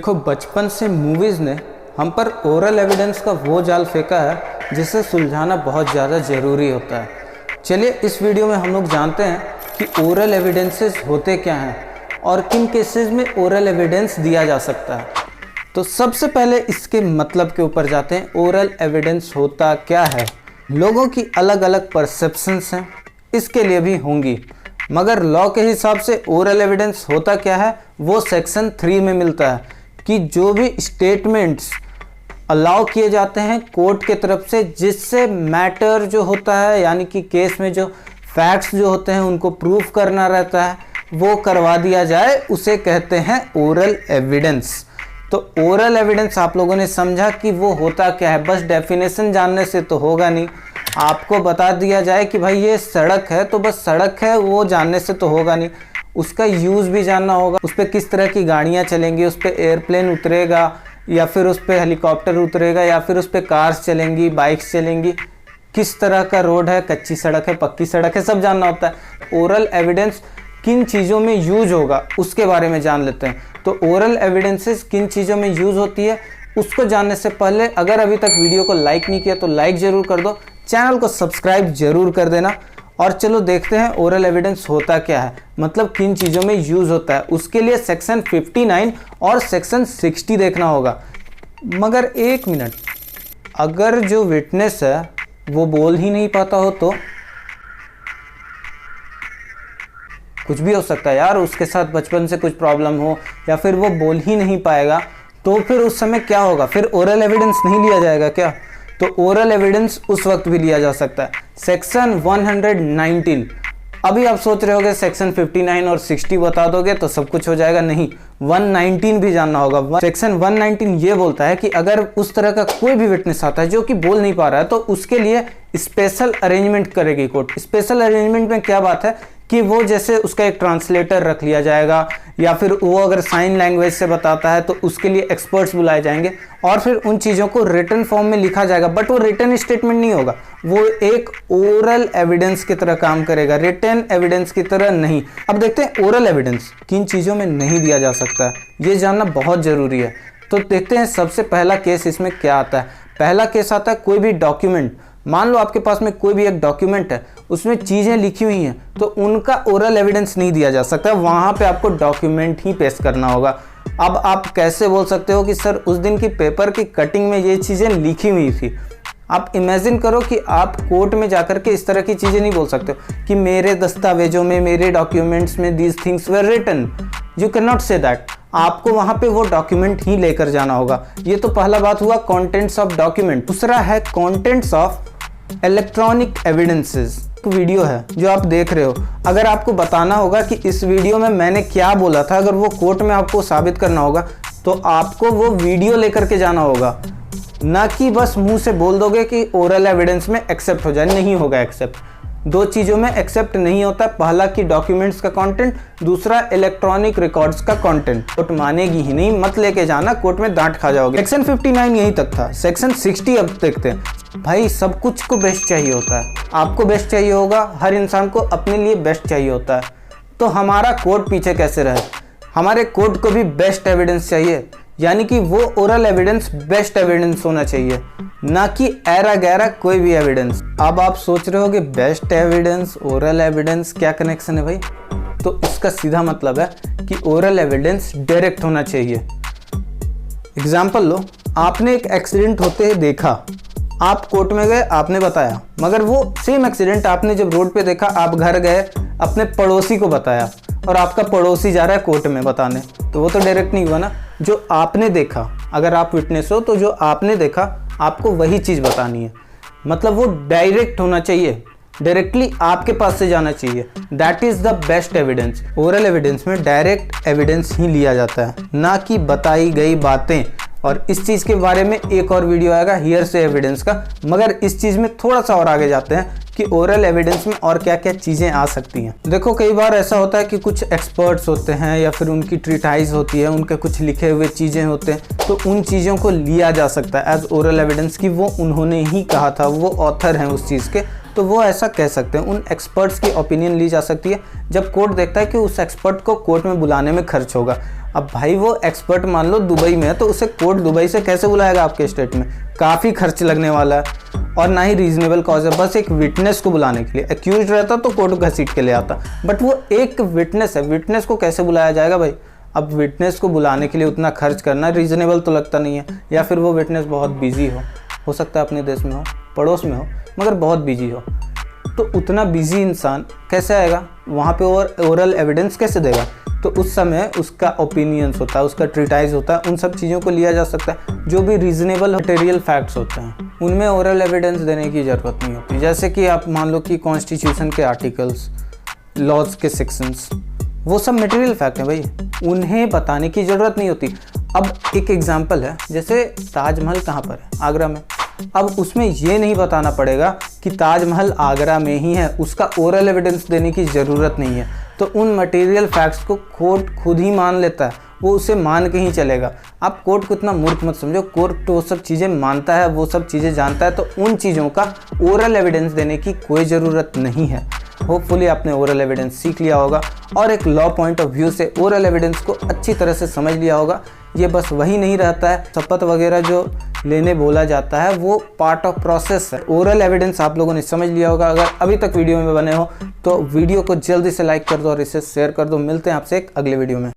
देखो, बचपन से मूवीज़ ने हम पर ओरल एविडेंस का वो जाल फेंका है जिसे सुलझाना बहुत ज़्यादा ज़रूरी होता है। चलिए इस वीडियो में हम लोग जानते हैं कि ओरल एविडेंसेस होते क्या हैं और किन केसेस में ओरल एविडेंस दिया जा सकता है। तो सबसे पहले इसके मतलब के ऊपर जाते हैं। ओरल एविडेंस होता क्या है? लोगों की अलग अलग परसेप्शंस हैं, इसके लिए भी होंगी, मगर लॉ के हिसाब से ओरल एविडेंस होता क्या है वो सेक्शन 3 में मिलता है कि जो भी स्टेटमेंट्स अलाउ किए जाते हैं कोर्ट के तरफ से, जिससे मैटर जो होता है यानी कि केस में जो फैक्ट्स जो होते हैं उनको प्रूफ करना रहता है, वो करवा दिया जाए, उसे कहते हैं ओरल एविडेंस। तो ओरल एविडेंस आप लोगों ने समझा कि वो होता क्या है। बस डेफिनेशन जानने से तो होगा नहीं, आपको बता दिया जाए कि भाई ये सड़क है तो बस सड़क है, वो जानने से तो होगा नहीं, उसका यूज़ भी जानना होगा। उस पर किस तरह की गाड़ियाँ चलेंगी, उस पर एयरप्लेन उतरेगा या फिर उस पर हेलीकॉप्टर उतरेगा या फिर उस पर कार्स चलेंगी, बाइक्स चलेंगी, किस तरह का रोड है, कच्ची सड़क है, पक्की सड़क है, सब जानना होता है। ओरल एविडेंस किन चीज़ों में यूज होगा उसके बारे में जान लेते हैं। तो ओरल एविडेंसेस किन चीज़ों में यूज़ होती है उसको जानने से पहले अगर अभी तक वीडियो को लाइक नहीं किया तो लाइक ज़रूर कर दो, चैनल को सब्सक्राइब जरूर कर देना। और चलो देखते हैं ओरल एविडेंस होता क्या है, मतलब किन चीज़ों में यूज़ होता है। उसके लिए सेक्शन 59 और सेक्शन 60 देखना होगा। मगर एक मिनट, अगर जो विटनेस है वो बोल ही नहीं पाता हो तो कुछ भी हो सकता है यार, उसके साथ बचपन से कुछ प्रॉब्लम हो या फिर वो बोल ही नहीं पाएगा, तो फिर उस समय क्या होगा? फिर ओरल एविडेंस नहीं लिया जाएगा क्या? तो ओरल एविडेंस उस वक्त भी लिया जा सकता है। सेक्शन 119, अभी आप सोच रहे होगे सेक्शन 59 और 60 बता दोगे तो सब कुछ हो जाएगा, नहीं, 119 भी जानना होगा। सेक्शन 119 ये बोलता है कि अगर उस तरह का कोई भी विटनेस आता है जो कि बोल नहीं पा रहा है तो उसके लिए स्पेशल अरेंजमेंट करेगी कोर्ट। स्पेशल अरेंजमेंट में क्या बात है कि वो जैसे उसका एक ट्रांसलेटर रख लिया जाएगा या फिर वो अगर साइन लैंग्वेज से बताता है तो उसके लिए एक्सपर्ट्स बुलाए जाएंगे और फिर उन चीज़ों को रिटन फॉर्म में लिखा जाएगा। बट वो रिटन स्टेटमेंट नहीं होगा, वो एक ओरल एविडेंस की तरह काम करेगा, रिटन एविडेंस की तरह नहीं। अब देखते हैं ओरल एविडेंस किन चीज़ों में नहीं दिया जा सकता है, ये जानना बहुत ज़रूरी है। तो देखते हैं सबसे पहला केस इसमें क्या आता है। पहला केस आता है कोई भी डॉक्यूमेंट। मान लो आपके पास में कोई भी एक डॉक्यूमेंट है, उसमें चीज़ें लिखी हुई हैं, तो उनका ओरल एविडेंस नहीं दिया जा सकता, वहाँ पे आपको डॉक्यूमेंट ही पेश करना होगा। अब आप कैसे बोल सकते हो कि सर उस दिन की पेपर की कटिंग में ये चीज़ें लिखी हुई थी? आप इमेजिन करो कि आप कोर्ट में जाकर के इस तरह की चीज़ें नहीं बोल सकते हो कि मेरे दस्तावेजों में, मेरे डॉक्यूमेंट्स में these things were written. You can not say that. आपको वहाँ पे वो डॉक्यूमेंट ही लेकर जाना होगा। ये तो पहला बात हुआ कॉन्टेंट्स ऑफ डॉक्यूमेंट। दूसरा है contents of electronic evidences. Video है जो आप देख रहे हो, अगर आपको बताना होगा कि इस वीडियो में मैंने क्या बोला था, अगर वो कोर्ट में आपको साबित करना होगा तो आपको वो वीडियो लेकर के जाना होगा, ना कि बस मुंह से बोल दोगे कि ओरल एविडेंस में एक्सेप्ट हो जाए। नहीं होगा एक्सेप्ट। दो चीज़ों में एक्सेप्ट नहीं होता, पहला कि डॉक्यूमेंट्स का कंटेंट, दूसरा इलेक्ट्रॉनिक रिकॉर्ड्स का कंटेंट। कोर्ट मानेगी ही नहीं, मत लेके जाना, कोर्ट में डांट खा जाओगे। सेक्शन 59 यहीं तक था। सेक्शन 60 अब देखते हैं। भाई सब कुछ को बेस्ट चाहिए होता है, आपको बेस्ट चाहिए होगा, हर इंसान को अपने लिए बेस्ट चाहिए होता है। तो हमारा कोर्ट पीछे कैसे रहे? हमारे कोर्ट को भी बेस्ट एविडेंस चाहिए, यानी कि वो ओरल एविडेंस बेस्ट एविडेंस होना चाहिए, ना कि ऐरा गैरा कोई भी एविडेंस। अब आप सोच रहे होगे बेस्ट एविडेंस, ओरल एविडेंस, क्या कनेक्शन है भाई? तो इसका सीधा मतलब है कि ओरल एविडेंस डायरेक्ट होना चाहिए। एग्जाम्पल लो, आपने एक एक्सीडेंट होते हुए देखा, आप कोर्ट में गए, आपने बताया, मगर वो सेम एक्सीडेंट आपने जब रोड पे देखा, आप घर गए, अपने पड़ोसी को बताया और आपका पड़ोसी जा रहा है कोर्ट में बताने, तो वो तो डायरेक्ट नहीं हुआ ना। जो आपने देखा, अगर आप विटनेस हो तो जो आपने देखा आपको वही चीज़ बतानी है, मतलब वो डायरेक्ट होना चाहिए, डायरेक्टली आपके पास से जाना चाहिए। That is the best evidence. Oral evidence में डायरेक्ट एविडेंस ही लिया जाता है, ना कि बताई गई बातें। और इस चीज़ के बारे में एक और वीडियो आएगा हियर से एविडेंस का, मगर इस चीज़ में थोड़ा सा और आगे जाते हैं कि ओरल एविडेंस में और क्या क्या चीज़ें आ सकती हैं। देखो कई बार ऐसा होता है कि कुछ एक्सपर्ट्स होते हैं या फिर उनकी ट्रीटाइज होती है, उनके कुछ लिखे हुए चीज़ें होते हैं, तो उन चीज़ों को लिया जा सकता है एज ओरल एविडेंस की वो उन्होंने ही कहा था, वो ऑथर हैं उस चीज़ के, तो वो ऐसा कह सकते हैं। उन एक्सपर्ट्स की ओपिनियन ली जा सकती है जब कोर्ट देखता है कि उस एक्सपर्ट को कोर्ट में बुलाने में खर्च होगा। अब भाई वो एक्सपर्ट मान लो दुबई में है, तो उसे कोर्ट दुबई से कैसे बुलाएगा आपके स्टेट में? काफ़ी खर्च लगने वाला है और ना ही रीजनेबल कॉज है। बस एक विटनेस को बुलाने के लिए, एक्यूज रहता तो कोर्ट घसीट के ले आता, बट वो एक विटनेस है, विटनेस को कैसे बुलाया जाएगा भाई? अब विटनेस को बुलाने के लिए उतना खर्च करना रीजनेबल तो लगता नहीं है, या फिर वो विटनेस बहुत बिजी हो सकता है अपने देश में हो, पड़ोस में हो, मगर बहुत बिजी हो। तो उतना बिजी इंसान कैसे आएगा वहाँ पे और ओरल एविडेंस कैसे देगा? तो उस समय उसका ओपिनियंस होता है, उसका ट्रीटाइज होता है, उन सब चीज़ों को लिया जा सकता है। जो भी रीजनेबल मटेरियल फैक्ट्स होते हैं उनमें ओरल एविडेंस देने की ज़रूरत नहीं होती। जैसे कि आप मान लो कि कॉन्स्टिट्यूशन के आर्टिकल्स, लॉज के सेक्शंस, वो सब मटेरियल फैक्ट हैं भाई, उन्हें बताने की ज़रूरत नहीं होती। अब एक एग्जांपल है, जैसे ताजमहल कहाँ पर है? आगरा में। अब उसमें ये नहीं बताना पड़ेगा कि ताजमहल आगरा में ही है, उसका ओरल एविडेंस देने की ज़रूरत नहीं है। तो उन मटेरियल फैक्ट्स को कोर्ट खुद ही मान लेता है, वो उसे मान के ही चलेगा। आप कोर्ट को इतना मूर्ख मत समझो, कोर्ट वो सब चीज़ें मानता है, वो सब चीज़ें जानता है, तो उन चीज़ों का ओरल एविडेंस देने की कोई ज़रूरत नहीं है। होपफुली आपने ओरल एविडेंस सीख लिया होगा और एक लॉ पॉइंट ऑफ व्यू से ओरल एविडेंस को अच्छी तरह से समझ लिया होगा। ये बस वही नहीं रहता है, शपथ वगैरह जो लेने बोला जाता है वो पार्ट ऑफ प्रोसेस है। ओरल एविडेंस आप लोगों ने समझ लिया होगा। अगर अभी तक वीडियो में बने हो तो वीडियो को जल्दी से लाइक कर दो और इसे शेयर कर दो। मिलते हैं आपसे एक अगले वीडियो में।